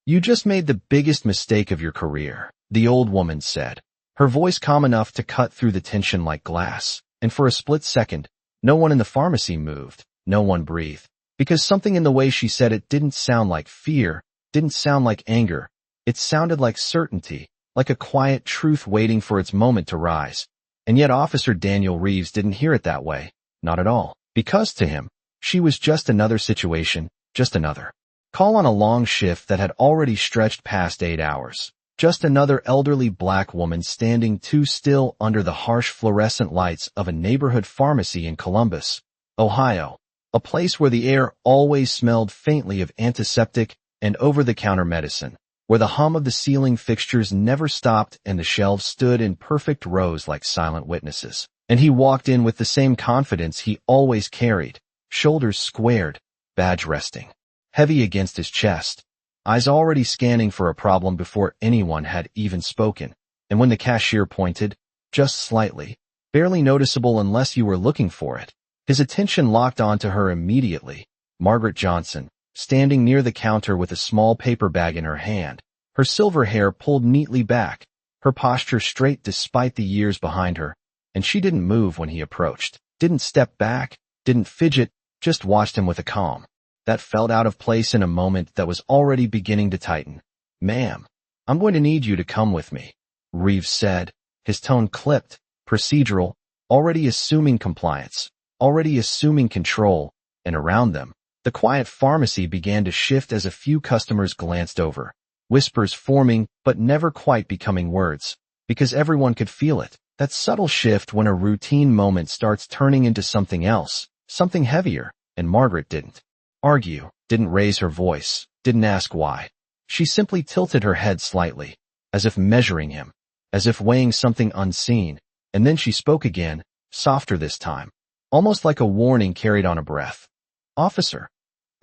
"You just made the biggest mistake of your career," the old woman said, her voice calm enough to cut through the tension like glass. And for a split second, no one in the pharmacy moved, no one breathed, because something in the way she said it didn't sound like fear, didn't sound like anger. It sounded like certainty, like a quiet truth waiting for its moment to rise. And yet Officer Daniel Reeves didn't hear it that way, not at all, because to him, she was just another situation, just another call on a long shift that had already stretched past 8 hours. Just another elderly black woman standing too still under the harsh fluorescent lights of a neighborhood pharmacy in Columbus, Ohio, a place where the air always smelled faintly of antiseptic and over-the-counter medicine, where the hum of the ceiling fixtures never stopped and the shelves stood in perfect rows like silent witnesses. And he walked in with the same confidence he always carried, shoulders squared, badge resting, heavy against his chest, eyes already scanning for a problem before anyone had even spoken. And when the cashier pointed, just slightly, barely noticeable unless you were looking for it, his attention locked onto her immediately. Margaret Johnson, standing near the counter with a small paper bag in her hand, her silver hair pulled neatly back, her posture straight despite the years behind her, and she didn't move when he approached, didn't step back, didn't fidget, just watched him with a calm that felt out of place in a moment that was already beginning to tighten. "Ma'am, I'm going to need you to come with me," Reeves said, his tone clipped, procedural, already assuming compliance, already assuming control, and around them, the quiet pharmacy began to shift as a few customers glanced over, whispers forming but never quite becoming words, because everyone could feel it, that subtle shift when a routine moment starts turning into something else, something heavier, and Margaret didn't argue, didn't raise her voice, didn't ask why. She simply tilted her head slightly, as if measuring him, as if weighing something unseen, and then she spoke again, softer this time, almost like a warning carried on a breath. "Officer,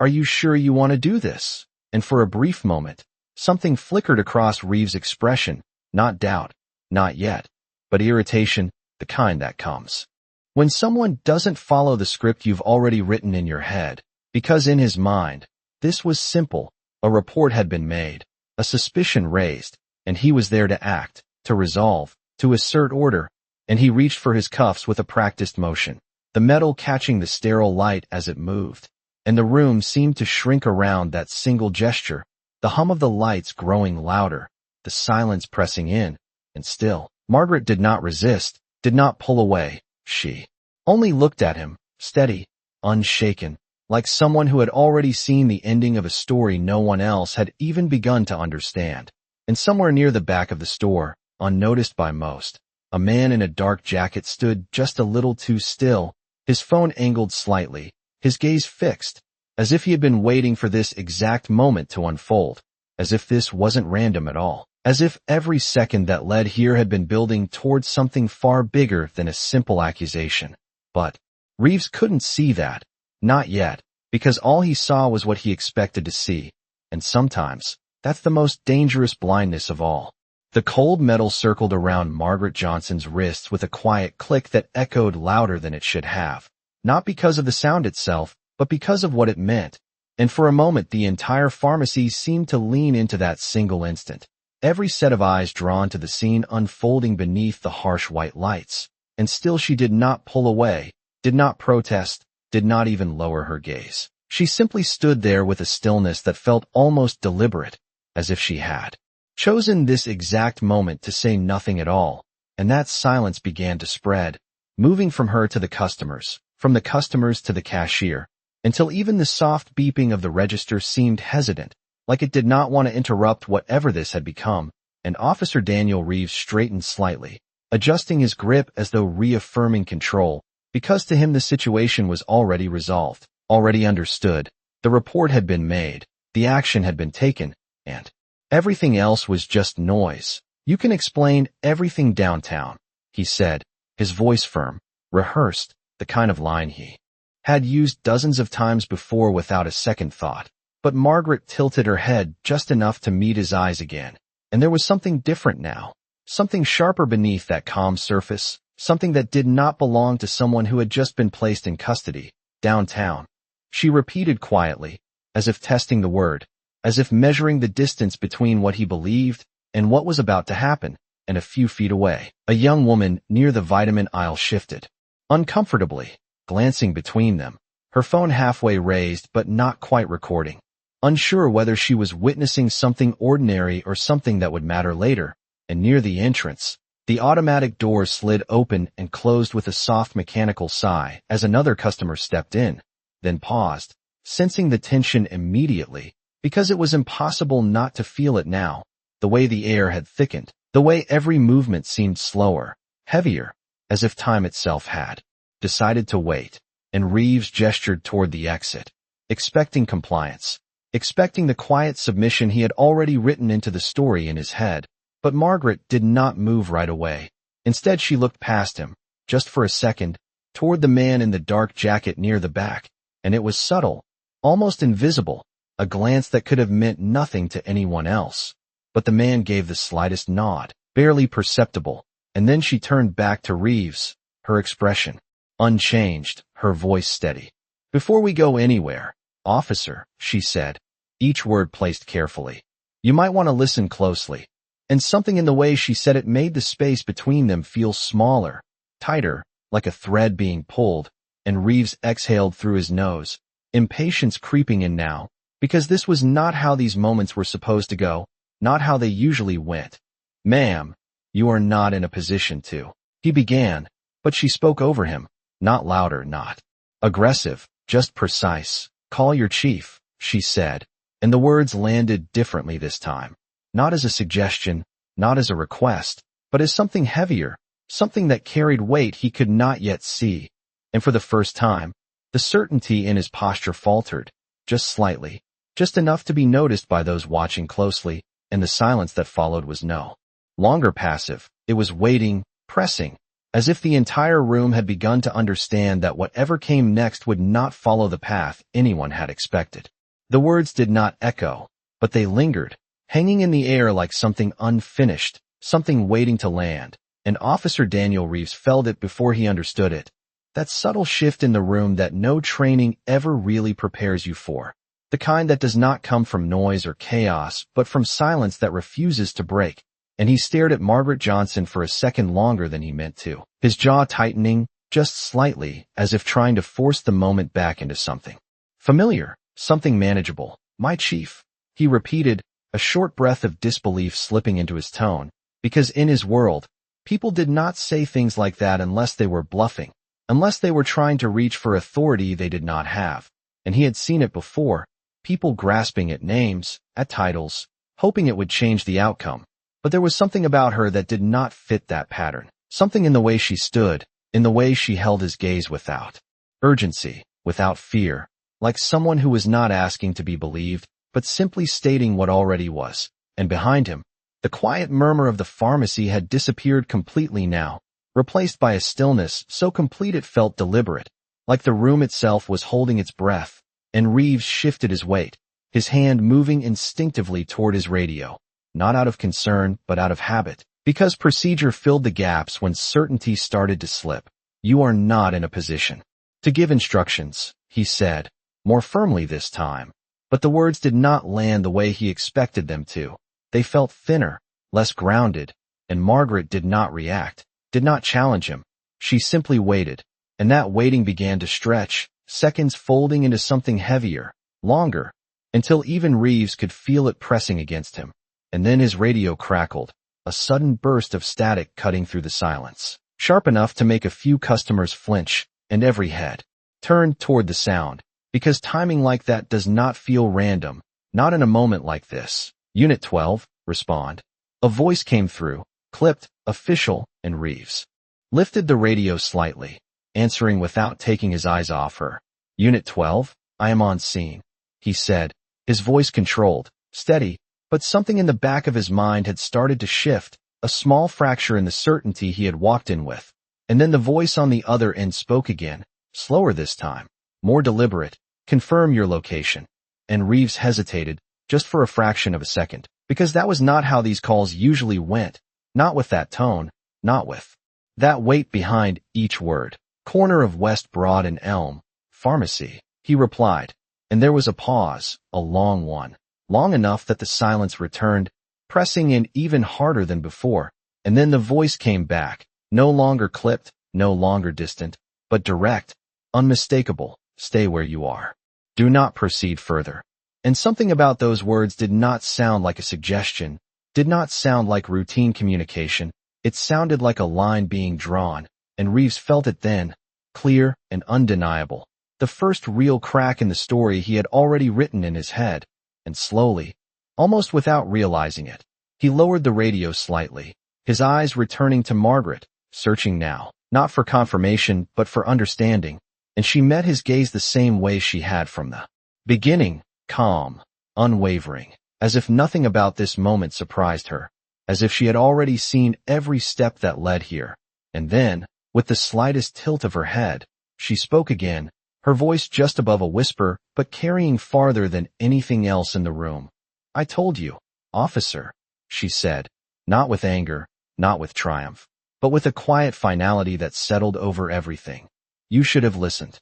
are you sure you want to do this?" And for a brief moment, something flickered across Reeves' expression, not doubt, not yet, but irritation, the kind that comes when someone doesn't follow the script you've already written in your head. Because in his mind, this was simple. A report had been made, a suspicion raised, and he was there to act, to resolve, to assert order, and he reached for his cuffs with a practiced motion, the metal catching the sterile light as it moved, and the room seemed to shrink around that single gesture, the hum of the lights growing louder, the silence pressing in, and still, Margaret did not resist, did not pull away. She only looked at him, steady, unshaken, like someone who had already seen the ending of a story no one else had even begun to understand. And somewhere near the back of the store, unnoticed by most, a man in a dark jacket stood just a little too still, his phone angled slightly, his gaze fixed, as if he had been waiting for this exact moment to unfold, as if this wasn't random at all, as if every second that led here had been building towards something far bigger than a simple accusation. But Reeves couldn't see that. Not yet, because all he saw was what he expected to see, and sometimes, that's the most dangerous blindness of all. The cold metal circled around Margaret Johnson's wrists with a quiet click that echoed louder than it should have, not because of the sound itself, but because of what it meant. And for a moment the entire pharmacy seemed to lean into that single instant, every set of eyes drawn to the scene unfolding beneath the harsh white lights. And still she did not pull away, did not protest, did not even lower her gaze. She simply stood there with a stillness that felt almost deliberate, as if she had chosen this exact moment to say nothing at all. And that silence began to spread, moving from her to the customers, from the customers to the cashier, until even the soft beeping of the register seemed hesitant, like it did not want to interrupt whatever this had become. And Officer Daniel Reeves straightened slightly, adjusting his grip as though reaffirming control, because to him the situation was already resolved, already understood. The report had been made, the action had been taken, and everything else was just noise. "You can explain everything downtown," he said, his voice firm, rehearsed, the kind of line he had used dozens of times before without a second thought. But Margaret tilted her head just enough to meet his eyes again, and there was something different now, something sharper beneath that calm surface, something that did not belong to someone who had just been placed in custody. "Downtown," she repeated quietly, as if testing the word, as if measuring the distance between what he believed and what was about to happen, and a few feet away, a young woman near the vitamin aisle shifted uncomfortably, glancing between them, her phone halfway raised but not quite recording. Unsure whether she was witnessing something ordinary or something that would matter later, and near the entrance, the automatic door slid open and closed with a soft mechanical sigh as another customer stepped in, then paused, sensing the tension immediately, because it was impossible not to feel it now, the way the air had thickened, the way every movement seemed slower, heavier, as if time itself had decided to wait, and Reeves gestured toward the exit, expecting compliance, expecting the quiet submission he had already written into the story in his head. But Margaret did not move right away. Instead, she looked past him, just for a second, toward the man in the dark jacket near the back, and it was subtle, almost invisible, a glance that could have meant nothing to anyone else. But the man gave the slightest nod, barely perceptible, and then she turned back to Reeves, her expression unchanged, her voice steady. "Before we go anywhere, officer," she said, each word placed carefully, "you might want to listen closely." And something in the way she said it made the space between them feel smaller, tighter, like a thread being pulled, and Reeves exhaled through his nose, impatience creeping in now, because this was not how these moments were supposed to go, not how they usually went. "Ma'am, you are not in a position to," he began, but she spoke over him, not louder, not aggressive, just precise. "Call your chief," she said, and the words landed differently this time. Not as a suggestion, not as a request, but as something heavier, something that carried weight he could not yet see. And for the first time, the certainty in his posture faltered, just slightly, just enough to be noticed by those watching closely, and the silence that followed was no longer passive. It was waiting, pressing, as if the entire room had begun to understand that whatever came next would not follow the path anyone had expected. The words did not echo, but they lingered, hanging in the air like something unfinished, something waiting to land, and Officer Daniel Reeves felt it before he understood it. That subtle shift in the room that no training ever really prepares you for. The kind that does not come from noise or chaos, but from silence that refuses to break. And he stared at Margaret Johnson for a second longer than he meant to, his jaw tightening, just slightly, as if trying to force the moment back into something familiar, something manageable. "My chief," he repeated, a short breath of disbelief slipping into his tone, because in his world, people did not say things like that unless they were bluffing, unless they were trying to reach for authority they did not have. And he had seen it before, people grasping at names, at titles, hoping it would change the outcome. But there was something about her that did not fit that pattern, something in the way she stood, in the way she held his gaze without urgency, without fear, like someone who was not asking to be believed, but simply stating what already was. And behind him, the quiet murmur of the pharmacy had disappeared completely now, replaced by a stillness so complete it felt deliberate, like the room itself was holding its breath, and Reeves shifted his weight, his hand moving instinctively toward his radio, not out of concern but out of habit, because procedure filled the gaps when certainty started to slip. "You are not in a position to give instructions," he said, more firmly this time. But the words did not land the way he expected them to. They felt thinner, less grounded, and Margaret did not react, did not challenge him. She simply waited, and that waiting began to stretch, seconds folding into something heavier, longer, until even Reeves could feel it pressing against him. And then his radio crackled, a sudden burst of static cutting through the silence, sharp enough to make a few customers flinch, and every head turned toward the sound. Because timing like that does not feel random, not in a moment like this. "Unit 12, respond." A voice came through, clipped, official, and Reeves lifted the radio slightly, answering without taking his eyes off her. "Unit 12, I am on scene," he said, his voice controlled, steady, but something in the back of his mind had started to shift, a small fracture in the certainty he had walked in with. And then the voice on the other end spoke again, slower this time, more deliberate. "Confirm your location." And Reeves hesitated, just for a fraction of a second, because that was not how these calls usually went, not with that tone, not with that weight behind each word. "Corner of West Broad and Elm, pharmacy," he replied, and there was a pause, a long one. long enough that the silence returned, pressing in even harder than before, and then the voice came back, no longer clipped, no longer distant, but direct, unmistakable. Stay where you are. Do not proceed further. And something about those words did not sound like a suggestion, did not sound like routine communication. It sounded like a line being drawn, and Reeves felt it then, clear and undeniable. The first real crack in the story he had already written in his head, and slowly, almost without realizing it, he lowered the radio slightly, his eyes returning to Margaret, searching now, not for confirmation but for understanding, and she met his gaze the same way she had from the beginning, calm, unwavering, as if nothing about this moment surprised her, as if she had already seen every step that led here. And then, with the slightest tilt of her head, she spoke again, her voice just above a whisper, but carrying farther than anything else in the room. I told you, officer, she said, not with anger, not with triumph, but with a quiet finality that settled over everything. You should have listened.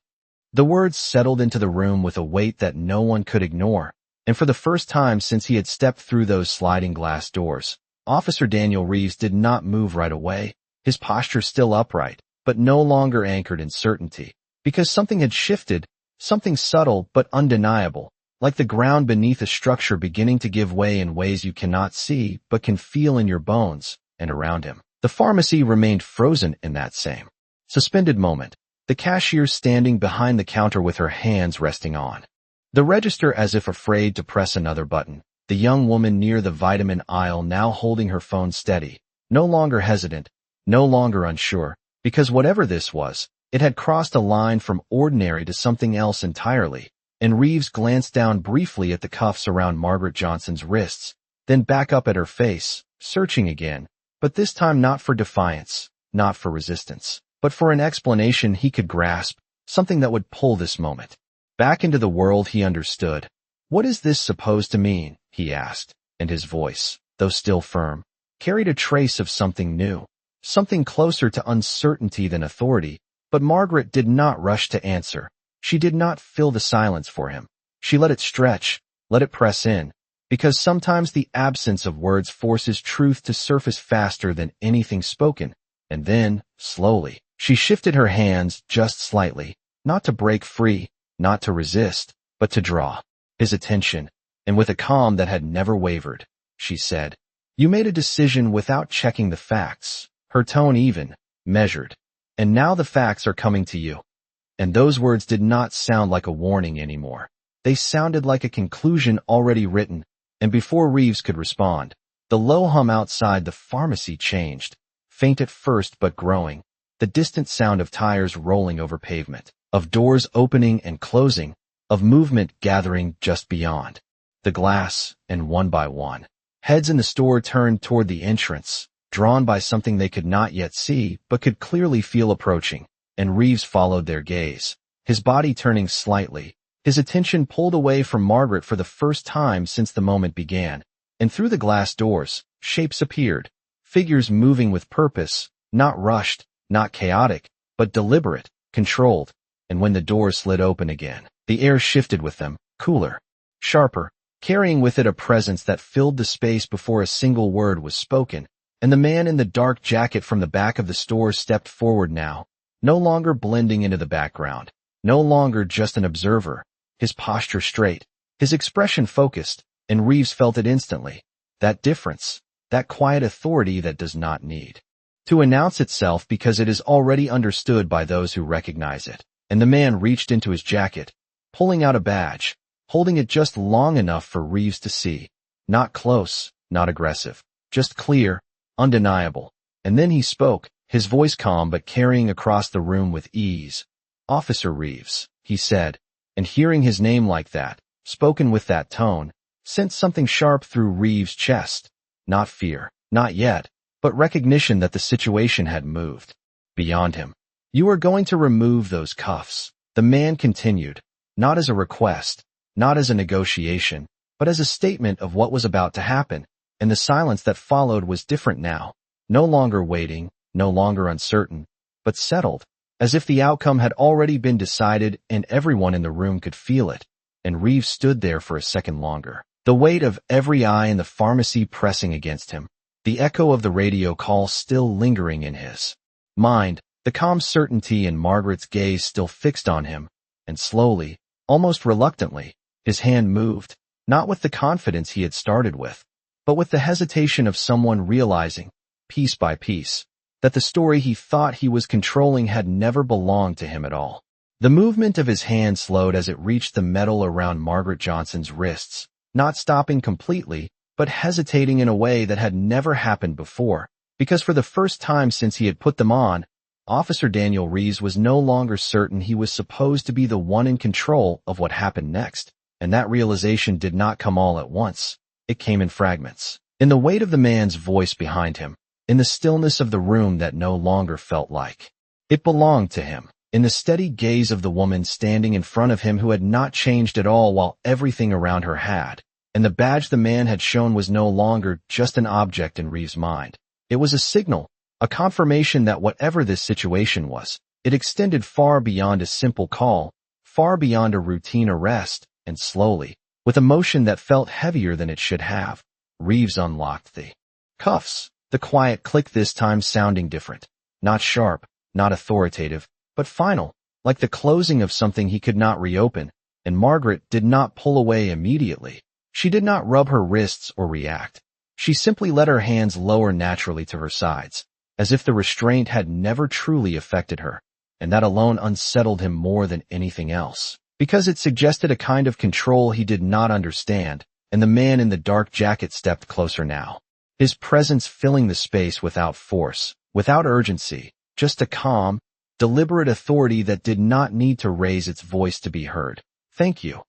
The words settled into the room with a weight that no one could ignore, and for the first time since he had stepped through those sliding glass doors, Officer Daniel Reeves did not move right away, his posture still upright, but no longer anchored in certainty, because something had shifted, something subtle but undeniable, like the ground beneath a structure beginning to give way in ways you cannot see but can feel in your bones. And around him, the pharmacy remained frozen in that same suspended moment, the cashier standing behind the counter with her hands resting on the register as if afraid to press another button, the young woman near the vitamin aisle now holding her phone steady, no longer hesitant, no longer unsure, because whatever this was, it had crossed a line from ordinary to something else entirely, and Reeves glanced down briefly at the cuffs around Margaret Johnson's wrists, then back up at her face, searching again, but this time not for defiance, not for resistance, but for an explanation he could grasp, something that would pull this moment back into the world he understood. What is this supposed to mean? He asked, and his voice, though still firm, carried a trace of something new, something closer to uncertainty than authority. But Margaret did not rush to answer. She did not fill the silence for him. She let it stretch, let it press in, because sometimes the absence of words forces truth to surface faster than anything spoken. And then, slowly, she shifted her hands just slightly, not to break free, not to resist, but to draw his attention, and with a calm that had never wavered, she said, "You made a decision without checking the facts," her tone even, measured. "And now the facts are coming to you." And those words did not sound like a warning anymore. They sounded like a conclusion already written, and before Reeves could respond, the low hum outside the pharmacy changed, faint at first but growing, the distant sound of tires rolling over pavement, of doors opening and closing, of movement gathering just beyond the glass, and one by one, heads in the store turned toward the entrance, drawn by something they could not yet see but could clearly feel approaching, and Reeves followed their gaze, his body turning slightly, his attention pulled away from Margaret for the first time since the moment began, and through the glass doors, shapes appeared, figures moving with purpose, not rushed, not chaotic, but deliberate, controlled, and when the doors slid open again, the air shifted with them, cooler, sharper, carrying with it a presence that filled the space before a single word was spoken, and the man in the dark jacket from the back of the store stepped forward now, no longer blending into the background, no longer just an observer, his posture straight, his expression focused, and Reeves felt it instantly, that difference, that quiet authority that does not need to announce itself because it is already understood by those who recognize it. And the man reached into his jacket, pulling out a badge, holding it just long enough for Reeves to see, not close, not aggressive, just clear, undeniable. And then he spoke, his voice calm but carrying across the room with ease. "Officer Reeves," he said, and hearing his name like that, spoken with that tone, sent something sharp through Reeves' chest. Not fear, not yet, but recognition that the situation had moved beyond him. "You are going to remove those cuffs," the man continued, not as a request, not as a negotiation, but as a statement of what was about to happen, and the silence that followed was different now, no longer waiting, no longer uncertain, but settled, as if the outcome had already been decided and everyone in the room could feel it, and Reeves stood there for a second longer, The weight of every eye in the pharmacy pressing against him, the echo of the radio call still lingering in his mind, the calm certainty in Margaret's gaze still fixed on him, and slowly, almost reluctantly, his hand moved, not with the confidence he had started with, but with the hesitation of someone realizing, piece by piece, that the story he thought he was controlling had never belonged to him at all. The movement of his hand slowed as it reached the metal around Margaret Johnson's wrists, not stopping completely, but hesitating in a way that had never happened before, because for the first time since he had put them on, Officer Daniel Reeves was no longer certain he was supposed to be the one in control of what happened next, and that realization did not come all at once. It came in fragments, in the weight of the man's voice behind him, in the stillness of the room that no longer felt like it belonged to him, in the steady gaze of the woman standing in front of him who had not changed at all while everything around her had, and the badge the man had shown was no longer just an object in Reeves' mind. It was a signal, a confirmation that whatever this situation was, it extended far beyond a simple call, far beyond a routine arrest, and slowly, with a motion that felt heavier than it should have, Reeves unlocked the cuffs, the quiet click this time sounding different, not sharp, not authoritative, but final, like the closing of something he could not reopen, and Margaret did not pull away immediately. She did not rub her wrists or react. She simply let her hands lower naturally to her sides, as if the restraint had never truly affected her, and that alone unsettled him more than anything else, because it suggested a kind of control he did not understand, and the man in the dark jacket stepped closer now, his presence filling the space without force, without urgency, just a calm, deliberate authority that did not need to raise its voice to be heard. "Thank you,"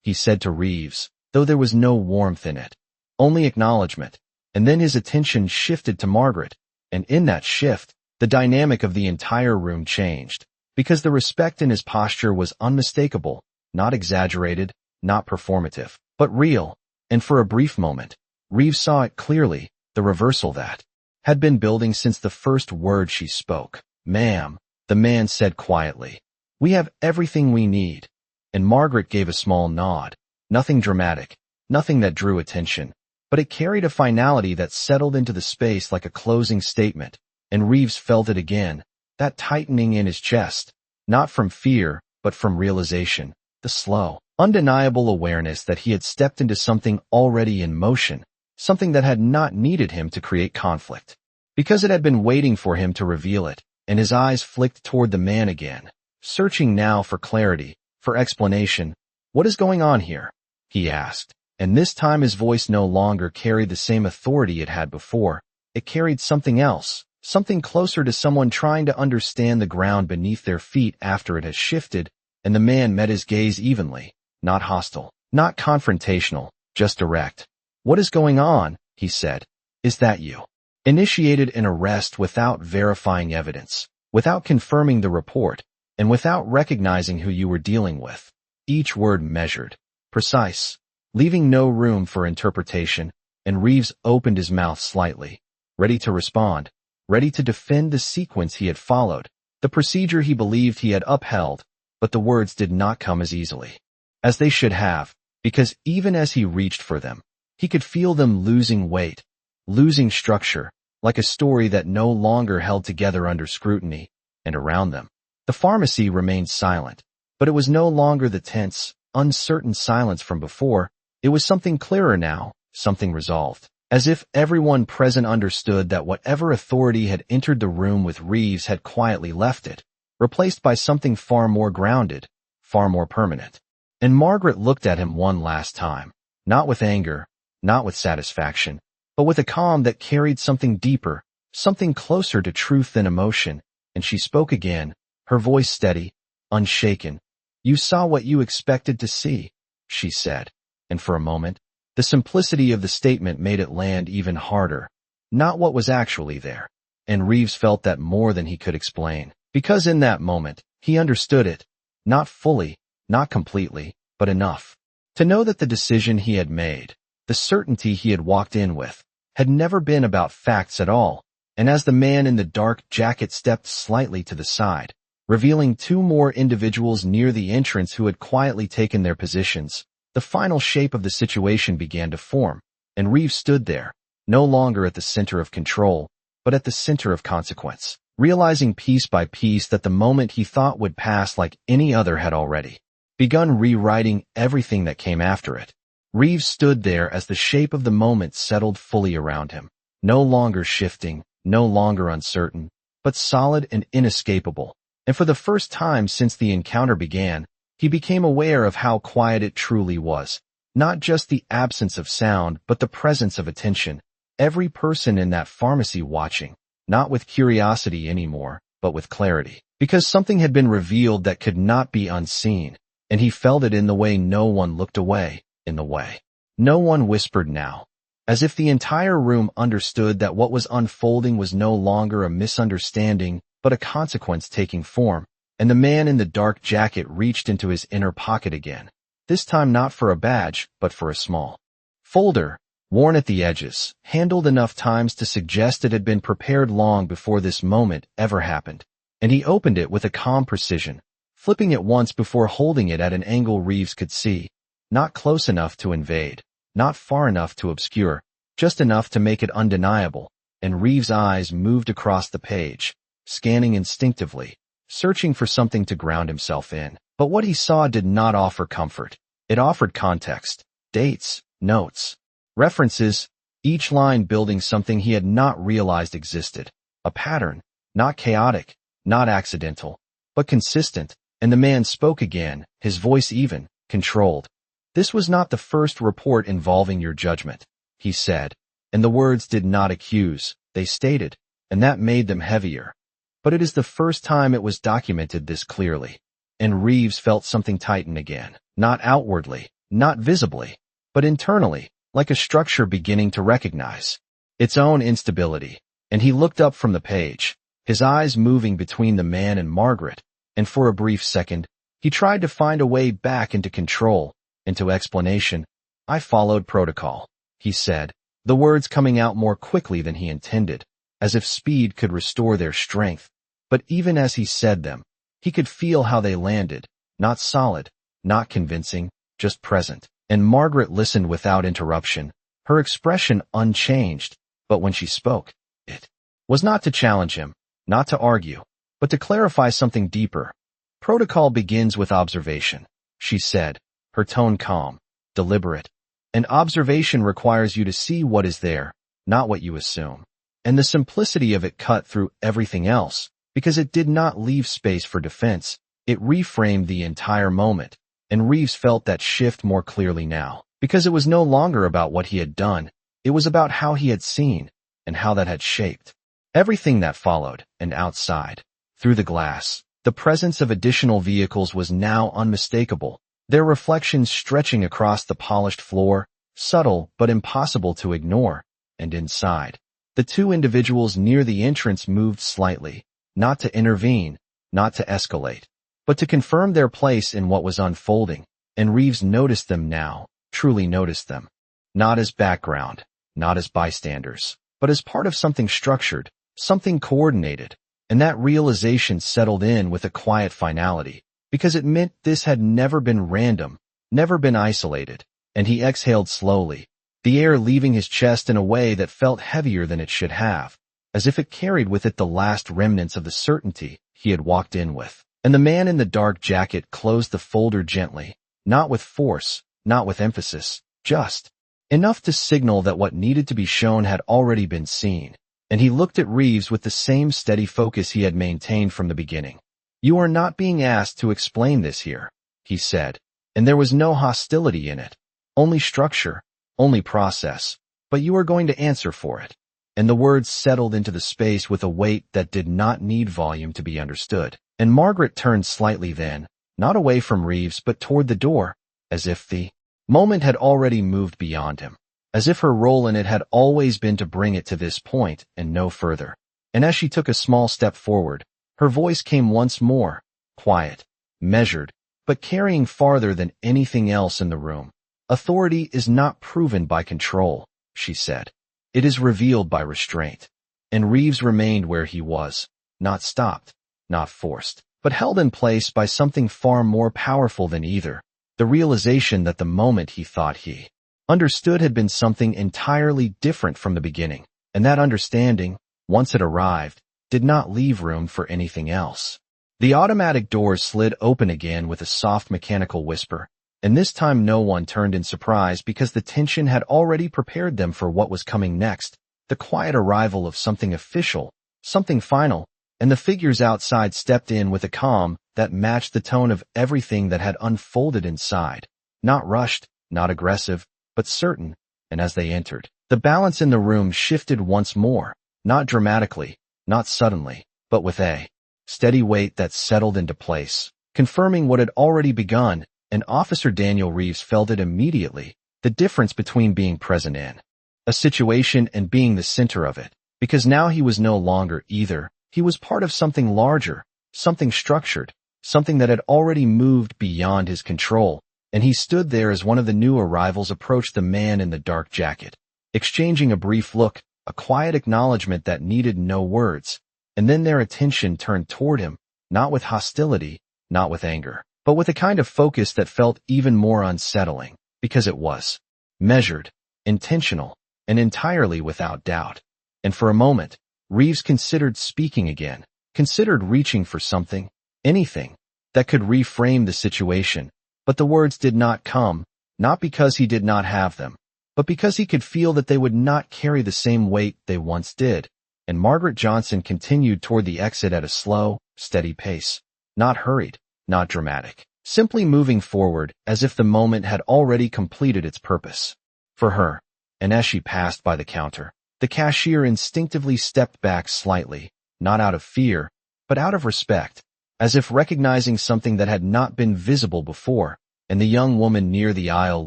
he said to Reeves, though there was no warmth in it, only acknowledgement, and then his attention shifted to Margaret, and in that shift, the dynamic of the entire room changed, because the respect in his posture was unmistakable, not exaggerated, not performative, but real, and for a brief moment, Reeves saw it clearly, the reversal that had been building since the first word she spoke. "Ma'am," the man said quietly, "we have everything we need," and Margaret gave a small nod. Nothing dramatic, nothing that drew attention, but it carried a finality that settled into the space like a closing statement, and Reeves felt it again, that tightening in his chest, not from fear, but from realization, the slow, undeniable awareness that he had stepped into something already in motion, something that had not needed him to create conflict, because it had been waiting for him to reveal it, and his eyes flicked toward the man again, searching now for clarity, for explanation. "What is going on here?" he asked, and this time his voice no longer carried the same authority it had before. It carried something else, something closer to someone trying to understand the ground beneath their feet after it has shifted, and the man met his gaze evenly, not hostile, not confrontational, just direct. "What is going on?" he said. "Is that you?" Initiated an arrest without verifying evidence, without confirming the report, and without recognizing who you were dealing with. Each word measured, precise, leaving no room for interpretation, and Reeves opened his mouth slightly, ready to respond, ready to defend the sequence he had followed, the procedure he believed he had upheld, but the words did not come as easily as they should have, because even as he reached for them, he could feel them losing weight, losing structure, like a story that no longer held together under scrutiny, and around them. The pharmacy remained silent, but it was no longer the tense, uncertain silence from before. It was something clearer now, something resolved, as if everyone present understood that whatever authority had entered the room with Reeves had quietly left it, replaced by something far more grounded, far more permanent. And Margaret looked at him one last time, not with anger, not with satisfaction, but with a calm that carried something deeper, something closer to truth than emotion, and she spoke again, her voice steady, unshaken. "You saw what you expected to see," she said, and for a moment, the simplicity of the statement made it land even harder, not what was actually there, and Reeves felt that more than he could explain, because in that moment, he understood it, not fully, not completely, but enough to know that the decision he had made, the certainty he had walked in with, had never been about facts at all, and as the man in the dark jacket stepped slightly to the side, revealing two more individuals near the entrance who had quietly taken their positions, The final shape of the situation began to form, and Reeves stood there, no longer at the center of control, but at the center of consequence, realizing piece by piece that the moment he thought would pass like any other had already begun rewriting everything that came after it. Reeves stood there as the shape of the moment settled fully around him, no longer shifting, no longer uncertain, but solid and inescapable. And for the first time since the encounter began, he became aware of how quiet it truly was. Not just the absence of sound, but the presence of attention. Every person in that pharmacy watching, not with curiosity anymore, but with clarity. Because something had been revealed that could not be unseen, and he felt it in the way no one looked away, in the way no one whispered now. As if the entire room understood that what was unfolding was no longer a misunderstanding, but a consequence taking form, and the man in the dark jacket reached into his inner pocket again, this time not for a badge, but for a small folder, worn at the edges, handled enough times to suggest it had been prepared long before this moment ever happened, and he opened it with a calm precision, flipping it once before holding it at an angle Reeves could see, not close enough to invade, not far enough to obscure, just enough to make it undeniable, and Reeves' eyes moved across the page, scanning instinctively, searching for something to ground himself in. But what he saw did not offer comfort. It offered context, dates, notes, references, each line building something he had not realized existed. A pattern, not chaotic, not accidental, but consistent. And the man spoke again, his voice even, controlled. "This was not the first report involving your judgment," he said, and the words did not accuse, they stated, and that made them heavier. "But it is the first time it was documented this clearly." And Reeves felt something tighten again, not outwardly, not visibly, but internally, like a structure beginning to recognize its own instability. And he looked up from the page, his eyes moving between the man and Margaret, and for a brief second, he tried to find a way back into control, into explanation. "I followed protocol," he said, the words coming out more quickly than he intended, as if speed could restore their strength. But even as he said them, he could feel how they landed, not solid, not convincing, just present. And Margaret listened without interruption, her expression unchanged, but when she spoke, it was not to challenge him, not to argue, but to clarify something deeper. "Protocol begins with observation," she said, her tone calm, deliberate. "And observation requires you to see what is there, not what you assume." And the simplicity of it cut through everything else, because it did not leave space for defense. It reframed the entire moment, and Reeves felt that shift more clearly now, because it was no longer about what he had done, it was about how he had seen, and how that had shaped everything that followed. And outside, through the glass, the presence of additional vehicles was now unmistakable, their reflections stretching across the polished floor, subtle but impossible to ignore. And inside, the two individuals near the entrance moved slightly, not to intervene, not to escalate, but to confirm their place in what was unfolding. And Reeves noticed them now, truly noticed them. Not as background, not as bystanders, but as part of something structured, something coordinated. And that realization settled in with a quiet finality, because it meant this had never been random, never been isolated. And he exhaled slowly, the air leaving his chest in a way that felt heavier than it should have, as if it carried with it the last remnants of the certainty he had walked in with. And the man in the dark jacket closed the folder gently, not with force, not with emphasis, just enough to signal that what needed to be shown had already been seen. And he looked at Reeves with the same steady focus he had maintained from the beginning. "You are not being asked to explain this here," he said, and there was no hostility in it, only structure, only process, but you are going to answer for it. And the words settled into the space with a weight that did not need volume to be understood. And Margaret turned slightly then, not away from Reeves but toward the door, as if the moment had already moved beyond him, as if her role in it had always been to bring it to this point and no further. And as she took a small step forward, her voice came once more, quiet, measured, but carrying farther than anything else in the room. "Authority is not proven by control," she said. "It is revealed by restraint." And Reeves remained where he was, not stopped, not forced, but held in place by something far more powerful than either, The realization that the moment he thought he understood had been something entirely different from the beginning, and that understanding, once it arrived, did not leave room for anything else. The automatic doors slid open again with a soft mechanical whisper, and this time no one turned in surprise because the tension had already prepared them for what was coming next, the quiet arrival of something official, something final, and the figures outside stepped in with a calm that matched the tone of everything that had unfolded inside. Not rushed, not aggressive, but certain, and as they entered, the balance in the room shifted once more, not dramatically, not suddenly, but with a steady weight that settled into place, confirming what had already begun, and Officer Daniel Reeves felt it immediately, the difference between being present in a situation and being the center of it, because now he was no longer either. He was part of something larger, something structured, something that had already moved beyond his control, and he stood there as one of the new arrivals approached the man in the dark jacket, exchanging a brief look, a quiet acknowledgement that needed no words, and then their attention turned toward him, not with hostility, not with anger, but with a kind of focus that felt even more unsettling, because it was measured, intentional, and entirely without doubt. And for a moment, Reeves considered speaking again, considered reaching for something, anything, that could reframe the situation, but the words did not come, not because he did not have them, but because he could feel that they would not carry the same weight they once did. And Margaret Johnson continued toward the exit at a slow, steady pace, not hurried, not dramatic, simply moving forward as if the moment had already completed its purpose for her. And as she passed by the counter, the cashier instinctively stepped back slightly, not out of fear, but out of respect, as if recognizing something that had not been visible before, and the young woman near the aisle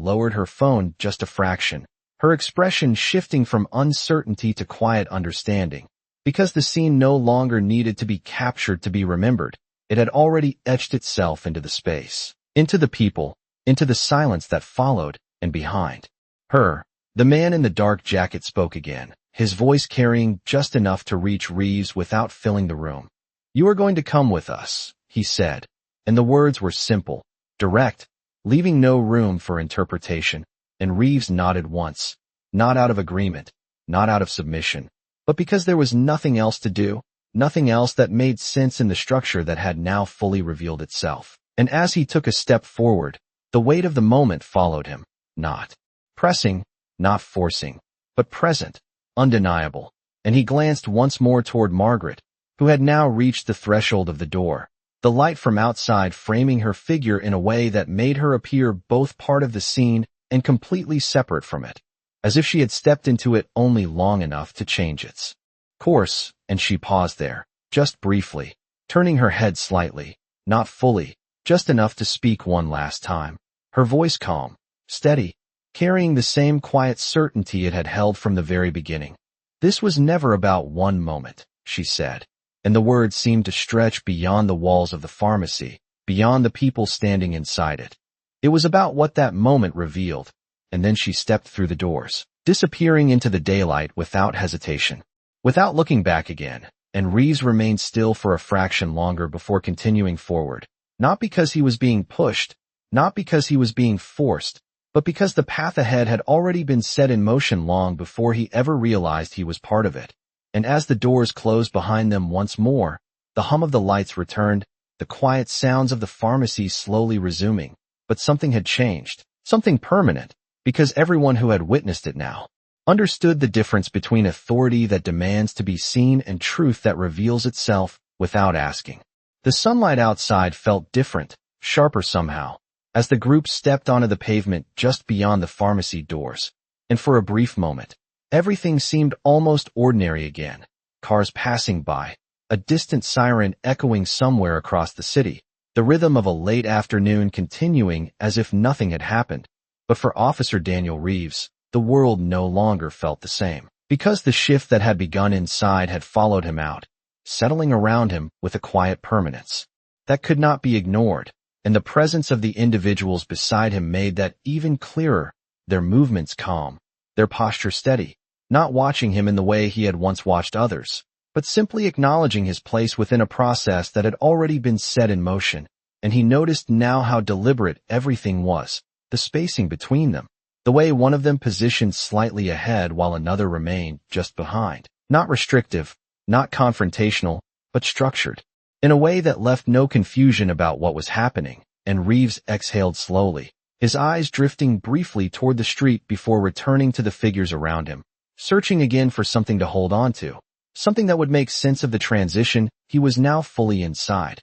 lowered her phone just a fraction, her expression shifting from uncertainty to quiet understanding, because the scene no longer needed to be captured to be remembered. It had already etched itself into the space, into the people, into the silence that followed, and behind her. The man in the dark jacket spoke again, his voice carrying just enough to reach Reeves without filling the room. "You are going to come with us," he said, and the words were simple, direct, leaving no room for interpretation, and Reeves nodded once, not out of agreement, not out of submission, but because there was nothing else to do, nothing else that made sense in the structure that had now fully revealed itself. And as he took a step forward, the weight of the moment followed him, not pressing, not forcing, but present, undeniable, and he glanced once more toward Margaret, who had now reached the threshold of the door, the light from outside framing her figure in a way that made her appear both part of the scene and completely separate from it, as if she had stepped into it only long enough to change its course. And she paused there, just briefly, turning her head slightly, not fully, just enough to speak one last time, her voice calm, steady, carrying the same quiet certainty it had held from the very beginning. "This was never about one moment," she said, and the words seemed to stretch beyond the walls of the pharmacy, beyond the people standing inside it. It was about what that moment revealed, and then she stepped through the doors, disappearing into the daylight without hesitation, without looking back again, and Reeves remained still for a fraction longer before continuing forward, not because he was being pushed, not because he was being forced, but because the path ahead had already been set in motion long before he ever realized he was part of it. And as the doors closed behind them once more, the hum of the lights returned, the quiet sounds of the pharmacy slowly resuming. But something had changed, something permanent, because everyone who had witnessed it now understood the difference between authority that demands to be seen and truth that reveals itself without asking. The sunlight outside felt different, sharper somehow, as the group stepped onto the pavement just beyond the pharmacy doors, and for a brief moment, everything seemed almost ordinary again. Cars passing by, a distant siren echoing somewhere across the city, the rhythm of a late afternoon continuing as if nothing had happened. But for Officer Daniel Reeves, the world no longer felt the same, because the shift that had begun inside had followed him out, settling around him with a quiet permanence that could not be ignored. And the presence of the individuals beside him made that even clearer, their movements calm, their posture steady, not watching him in the way he had once watched others, but simply acknowledging his place within a process that had already been set in motion. and he noticed now how deliberate everything was, the spacing between them, the way one of them positioned slightly ahead while another remained just behind. Not restrictive, not confrontational, but structured, in a way that left no confusion about what was happening, and Reeves exhaled slowly, his eyes drifting briefly toward the street before returning to the figures around him, searching again for something to hold on to, something that would make sense of the transition he was now fully inside.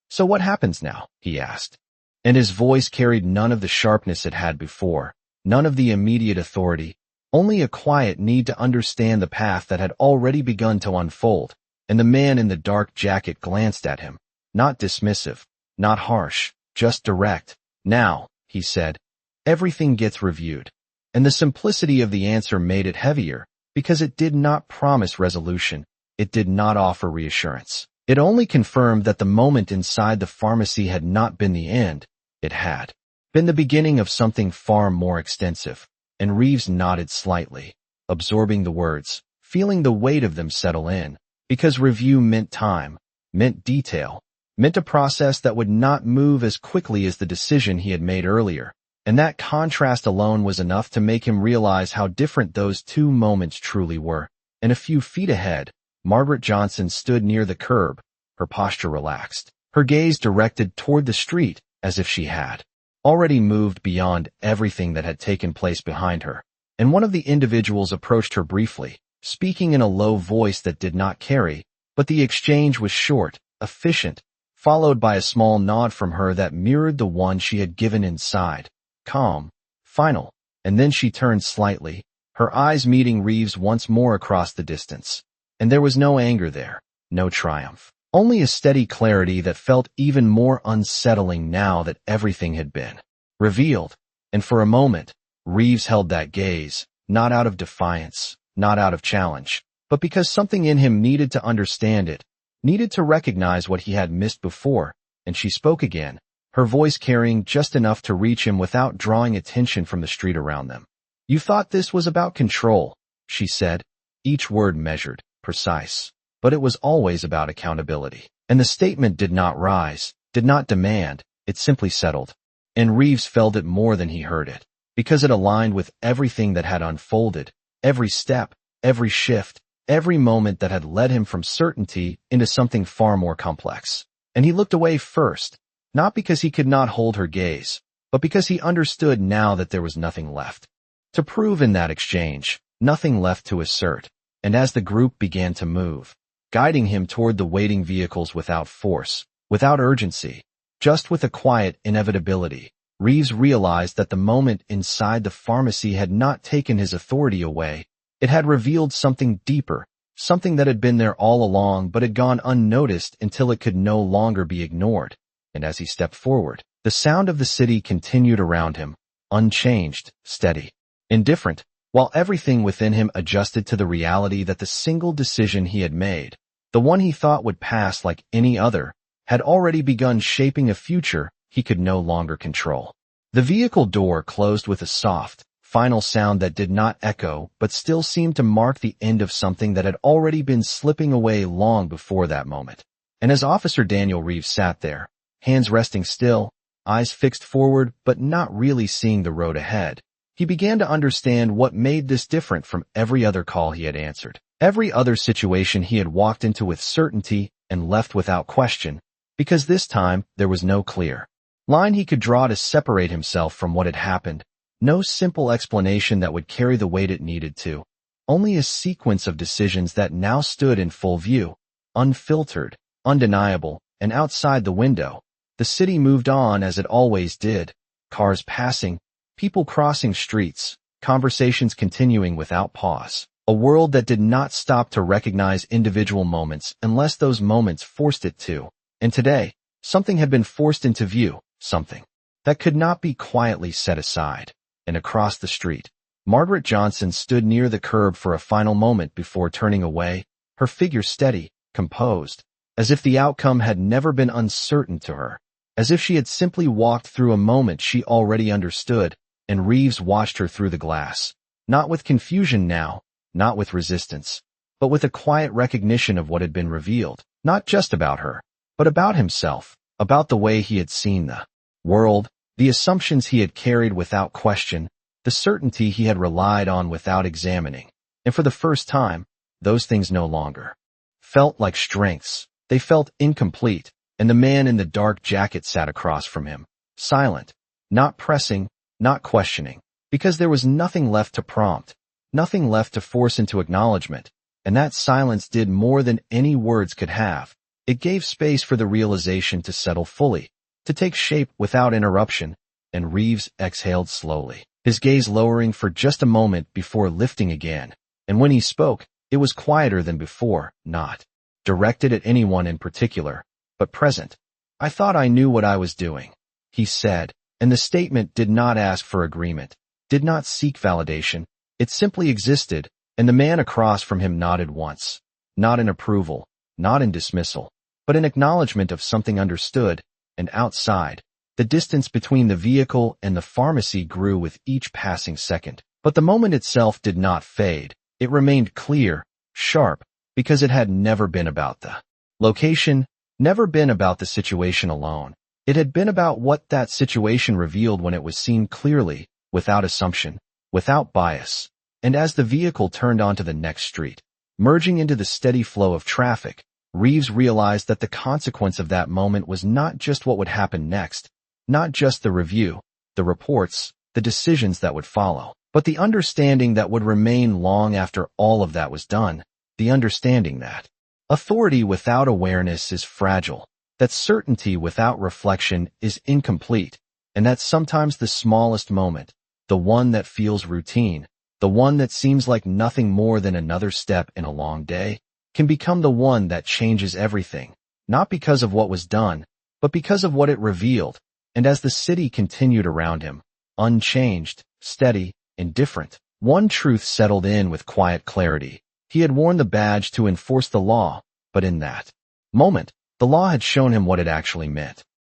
"So what happens now?" he asked. And his voice carried none of the sharpness it had before, none of the immediate authority, only a quiet need to understand the path that had already begun to unfold. And the man in the dark jacket glanced at him, not dismissive, not harsh, just direct. "Now," he said, "everything gets reviewed." And the simplicity of the answer made it heavier, because it did not promise resolution, it did not offer reassurance. It only confirmed that the moment inside the pharmacy had not been the end, it had been the beginning of something far more extensive. And Reeves nodded slightly, absorbing the words, feeling the weight of them settle in, because review meant time, meant detail, meant a process that would not move as quickly as the decision he had made earlier. And that contrast alone was enough to make him realize how different those two moments truly were. And a few feet ahead, Margaret Johnson stood near the curb, her posture relaxed, her gaze directed toward the street as if she had already moved beyond everything that had taken place behind her. And one of the individuals approached her briefly, speaking in a low voice that did not carry, but the exchange was short, efficient, followed by a small nod from her that mirrored the one she had given inside. Calm, final, and then she turned slightly, her eyes meeting Reeves once more across the distance. And there was no anger there, no triumph, only a steady clarity that felt even more unsettling now that everything had been revealed. And for a moment, Reeves held that gaze, not out of defiance, not out of challenge, but because something in him needed to understand it, needed to recognize what he had missed before. And she spoke again, her voice carrying just enough to reach him without drawing attention from the street around them. "You thought this was about control," she said, each word measured, precise, but it was always about accountability. And the statement did not rise, did not demand, it simply settled. And Reeves felt it more than he heard it, because it aligned with everything that had unfolded, every step, every shift, every moment that had led him from certainty into something far more complex. And he looked away first, not because he could not hold her gaze, but because he understood now that there was nothing left to prove in that exchange, nothing left to assert. And as the group began to move, guiding him toward the waiting vehicles without force, without urgency, just with a quiet inevitability, Reeves realized that the moment inside the pharmacy had not taken his authority away. It had revealed something deeper, something that had been there all along but had gone unnoticed until it could no longer be ignored. And as he stepped forward, the sound of the city continued around him, unchanged, steady, indifferent, while everything within him adjusted to the reality that the single decision he had made, the one he thought would pass like any other, had already begun shaping a future he could no longer control. The vehicle door closed with a soft, final sound that did not echo but still seemed to mark the end of something that had already been slipping away long before that moment. And as Officer Daniel Reeves sat there, hands resting still, eyes fixed forward but not really seeing the road ahead, he began to understand what made this different from every other call he had answered, every other situation he had walked into with certainty and left without question, because this time there was no clear line he could draw to separate himself from what had happened, no simple explanation that would carry the weight it needed to, only a sequence of decisions that now stood in full view, unfiltered, undeniable, and outside the window. The city moved on as it always did, cars passing, people crossing streets, conversations continuing without pause, a world that did not stop to recognize individual moments unless those moments forced it to. And today, something had been forced into view, something that could not be quietly set aside. And across the street, Margaret Johnson stood near the curb for a final moment before turning away, her figure steady, composed, as if the outcome had never been uncertain to her, as if she had simply walked through a moment she already understood. And Reeves watched her through the glass, not with confusion now, not with resistance, but with a quiet recognition of what had been revealed, not just about her, but about himself, about the way he had seen the world, the assumptions he had carried without question, the certainty he had relied on without examining. And for the first time, those things no longer felt like strengths. They felt incomplete, and the man in the dark jacket sat across from him, silent, not pressing, not questioning, because there was nothing left to prompt, nothing left to force into acknowledgement, and that silence did more than any words could have. It gave space for the realization to settle fully, to take shape without interruption, and Reeves exhaled slowly, his gaze lowering for just a moment before lifting again. And when he spoke, it was quieter than before, not directed at anyone in particular, but present. "I thought I knew what I was doing," he said, and the statement did not ask for agreement, did not seek validation. It simply existed, and the man across from him nodded once, not in approval, not in dismissal, but in acknowledgement of something understood. And outside, the distance between the vehicle and the pharmacy grew with each passing second. But the moment itself did not fade. It remained clear, sharp, because it had never been about the location, never been about the situation alone. It had been about what that situation revealed when it was seen clearly, without assumption, without bias. And as the vehicle turned onto the next street, merging into the steady flow of traffic, Reeves realized that the consequence of that moment was not just what would happen next, not just the review, the reports, the decisions that would follow, but the understanding that would remain long after all of that was done, the understanding that authority without awareness is fragile, that certainty without reflection is incomplete, and that sometimes the smallest moment, the one that feels routine, the one that seems like nothing more than another step in a long day, can become the one that changes everything, not because of what was done, but because of what it revealed. And as the city continued around him, unchanged, steady, indifferent, one truth settled in with quiet clarity. He had worn the badge to enforce the law, but in that moment, the law had shown him what it actually meant.